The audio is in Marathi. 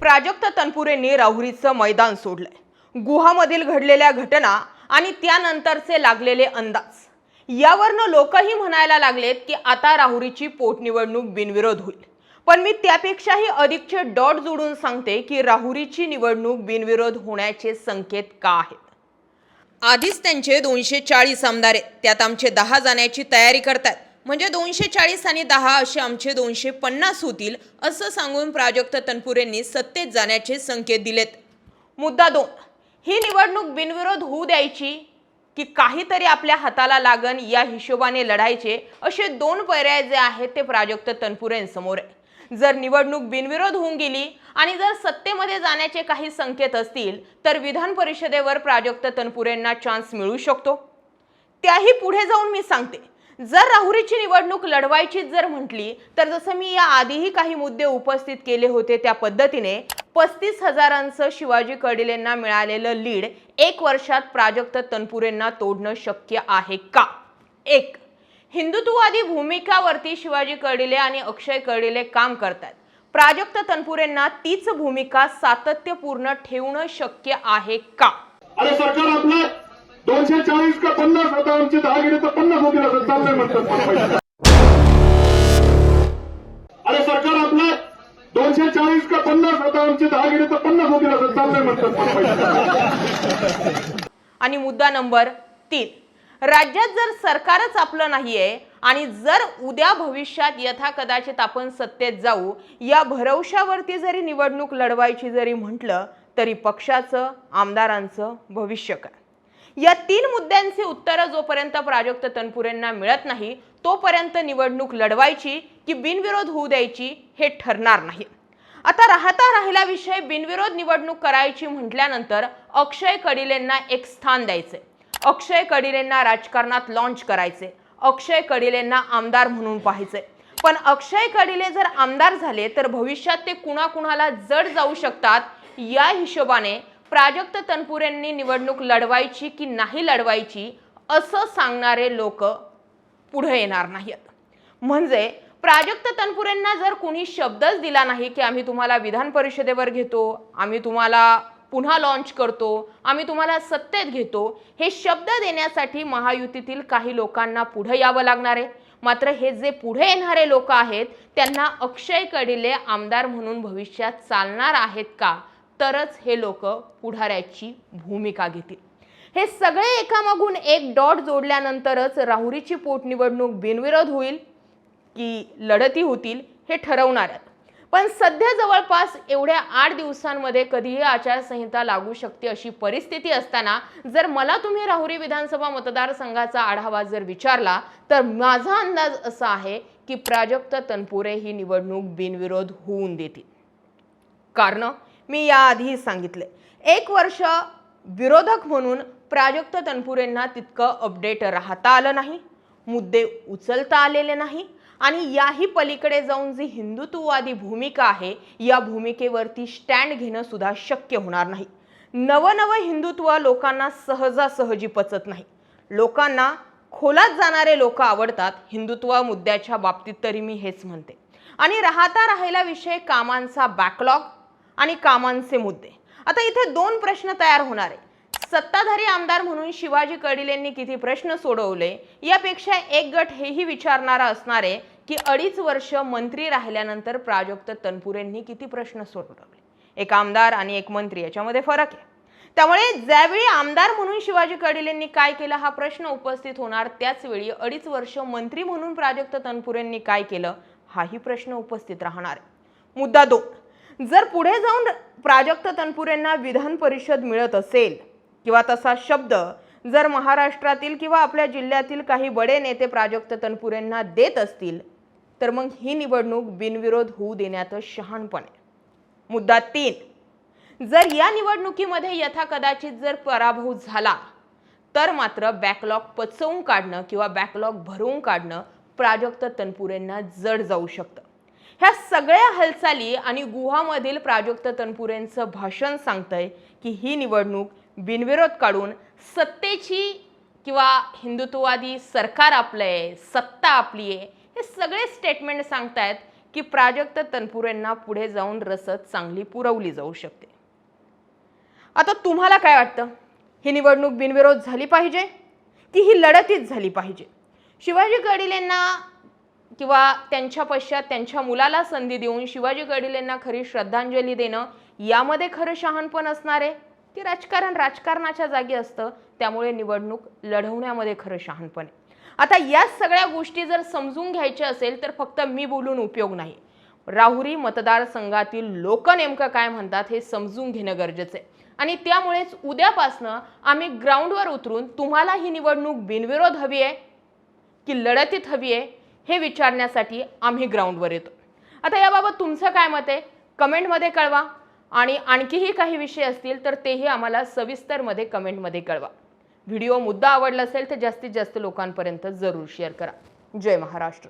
प्राजक्त तनपुरेंनी राहुरीचं मैदान सोडलंय। गुहामधील घडलेल्या घटना आणि त्यानंतरचे लागलेले अंदाज यावरनं लोकही म्हणायला लागलेत की आता राहुरीची पोटनिवडणूक बिनविरोध होईल। पण मी त्यापेक्षाही अधिकचे डॉट जोडून सांगते की राहुरीची निवडणूक बिनविरोध होण्याचे संकेत का आहेत। आधीच त्यांचे 240 आमदार आहेत, त्यात आमचे 10 जाण्याची तयारी करतात, म्हणजे 240 आणि 10 असे आमचे 250 होतील असं सांगून प्राजक्त तनपुरेंनी सत्तेत जाण्याचे संकेत दिलेत। मुद्दा 2, ही निवडणूक बिनविरोध होऊ द्यायची की काहीतरी आपल्या हाताला लागन या हिशोबाने लढायचे, असे 2 पर्याय जे आहेत ते प्राजक्त तनपुरेंसमोर आहे। जर निवडणूक बिनविरोध होऊन गेली आणि जर सत्तेमध्ये जाण्याचे काही संकेत असतील तर विधान परिषदेवर प्राजक्त तनपुरेंना चान्स मिळू शकतो। त्याही पुढे जाऊन मी सांगते, जर राहुरीची निवडणूक लढवायची जर म्हटली तर जसं मी या आधीही काही मुद्दे उपस्थित केले होते त्या पद्धतीने 35,000चं शिवाजी कर्डिलेंना मिळालेलं लीड 1 वर्षात प्राजक्त तनपुरेंना तोडणं शक्य आहे का? 1, हिंदुत्ववादी भूमिकावरती शिवाजी कर्डिले आणि अक्षय कर्डिले काम करतात। प्राजक्त तनपुरेंना तीच भूमिका सातत्यपूर्ण ठेवणं शक्य आहे का? अरे सरकार आपलं 240 का 50 होता, आमचे 10 गेले तर 50 होतील असं चाललंय म्हणतात। अरे सरकार आपलं 240 का 50 होता, आमचे 10 गेले तर 50 होतील असं चाललंय म्हणतात। आणि मुद्दा नंबर 3, राज्यात जर सरकारच आपलं नाहीये आणि जर उद्या भविष्यात यथाकदाचित आपण सत्तेत जाऊ या भरवशावरती जरी निवडणूक लढवायची जरी म्हटलं तरी पक्षाचं आमदारांचं भविष्य काय? या 3 मुद्द्यांची उत्तरं जोपर्यंत प्राजक्त तनपुरेंना मिळत नाही तोपर्यंत निवडणूक लढवायची की बिनविरोध होऊ द्यायची हे ठरणार नाही। आता राहिला विषय बिनविरोध निवडणूक करायची म्हटल्यानंतर अक्षय कर्डिलेंना एक स्थान द्यायचे, अक्षय कर्डिलेंना राजकारणात लॉन्च करायचे, अक्षय कर्डिलेंना आमदार म्हणून पाहायचे। पण अक्षय कर्डिले जर आमदार झाले तर भविष्यात ते कुणाकुणाला जड जाऊ शकतात, या हिशोबाने प्राजक्त तनपुरेंनी निवडणूक लढवायची की नाही लढवायची असं सांगणारे लोक पुढे येणार नाहीत। म्हणजे प्राजक्त तनपुरेंना जर कोणी शब्दच दिला नाही की आम्ही तुम्हाला विधान परिषदेवर घेतो, आम्ही तुम्हाला पुन्हा लॉन्च करतो, आम्ही तुम्हाला सत्तेत घेतो, हे शब्द देण्यासाठी महायुतीतील काही लोकांना पुढे यावं लागणार आहे। मात्र हे जे पुढे येणारे लोक आहेत त्यांना अक्षय कर्डिले आमदार म्हणून भविष्यात चालणार आहेत का, तरच हे लोक पुढाऱ्याची भूमिका घेतील। हे सगळे एकामागून एक डॉट जोडल्यानंतरच राहुरीची पोटनिवडणूक बिनविरोध होईल की लढती होतील हे ठरवणार आहेत। पण सध्या जवळपास एवढ्या 8 दिवसांमध्ये कधीही आचारसंहिता लागू शकते अशी परिस्थिती असताना जर मला तुम्ही राहुरी विधानसभा मतदारसंघाचा आढावा जर विचारला तर माझा अंदाज असा आहे की प्राजक्त तनपुरे ही निवडणूक बिनविरोध होऊन देतील। कारण मी याआधीही सांगितले, 1 वर्ष विरोधक म्हणून प्राजक्त तनपुरेंना तितकं अपडेट राहता आलं नाही, मुद्दे उचलता आलेले नाही आणि याही पलीकडे जाऊन जी हिंदुत्ववादी भूमिका आहे या भूमिकेवरती स्टँड घेणं सुद्धा शक्य होणार नाही। नवनवं हिंदुत्व लोकांना सहजासहजी पचत नाही, लोकांना खोलात जाणारे लोक आवडतात। हिंदुत्व मुद्द्याच्या बाबतीत तरी मी हेच म्हणते। आणि राहिला विषय कामांचा बॅकलॉग आणि कामांचे मुद्दे। आता इथे 2 प्रश्न तयार होणार आहे। सत्ताधारी आमदार म्हणून शिवाजी कर्डिलेंनी किती प्रश्न सोडवले यापेक्षा एक गट हेही विचारणारा असणार आहे की 2.5 वर्ष मंत्री राहिल्यानंतर प्राजक्त तनपुरेंनी किती प्रश्न सोडवले। एक आमदार आणि एक मंत्री याच्यामध्ये फरक आहे। त्यामुळे ज्यावेळी आमदार म्हणून शिवाजी कर्डिलेंनी काय केलं हा प्रश्न उपस्थित होणार, त्याच वेळी 2.5 वर्ष मंत्री म्हणून प्राजक्त तनपुरेंनी काय केलं हाही प्रश्न उपस्थित राहणार आहे। मुद्दा 2, जर पुढे जाऊन प्राजक्त तनपुरेंना विधान परिषद मिळत असेल किंवा तसा शब्द जर महाराष्ट्रातील किंवा आपल्या जिल्ह्यातील काही बडे नेते प्राजक्त तनपुरेंना देत असतील तर मग ही निवडणूक बिनविरोध होऊ देण्यात शहाणपण आहे। मुद्दा 3, जर या निवडणुकीमध्ये यथाकदाचित जर पराभव झाला तर मात्र बॅकलॉग पचवून काढणं किंवा बॅकलॉग भरवून काढणं प्राजक्त तनपुरेंना जड जाऊ शकतं। ह्या सगळ्या हालचाली आणि गुहामधील प्राजक्त तनपुरेंचं भाषण सांगतंय की ही निवडणूक बिनविरोध काढून सत्तेची किंवा हिंदुत्ववादी सरकार आपलं आहे, सत्ता आपली आहे, हे सगळे स्टेटमेंट सांगतायत की प्राजक्त तनपुरेंना पुढे जाऊन रसद चांगली पुरवली जाऊ शकते. आता तुम्हाला काय वाटतं? ही निवडणूक बिनविरोध झाली पाहिजे की ही लढतीच झाली पाहिजे? शिवाजी गडिलेंना किंवा त्यांच्या पश्चात त्यांच्या मुलाला संधी देऊन शिवाजी गडिलेंना खरी श्रद्धांजली देणं यामध्ये खरं शहाणपण असणार आहे की राजकारण राजकारणाच्या जागी असतं, त्यामुळे निवडणूक लढवण्यामध्ये खरं शहाणपण आहे? आता या सगळ्या गोष्टी जर समजून घ्यायच्या असेल तर फक्त मी बोलून उपयोग नाही. राहुरी मतदारसंघातील लोक नेमकं काय म्हणतात हे समजून घेणं गरजेचं आहे. आणि त्यामुळेच उद्यापासनं आम्ही ग्राउंडवर उतरून तुम्हाला ही निवडणूक बिनविरोध हवी आहे की लढतीत हवी आहे हे विचारण्यासाठी आम्ही ग्राउंडवर येतो. आता याबाबत तुमचं काय मत आहे कमेंटमध्ये कळवा. आणि आणखीही काही विषय असतील तर तेही आम्हाला सविस्तरमध्ये कमेंटमध्ये कळवा. व्हिडिओ मुद्दा आवडला असेल तर जास्तीत जास्त लोकांपर्यंत जरूर शेअर करा. जय महाराष्ट्र.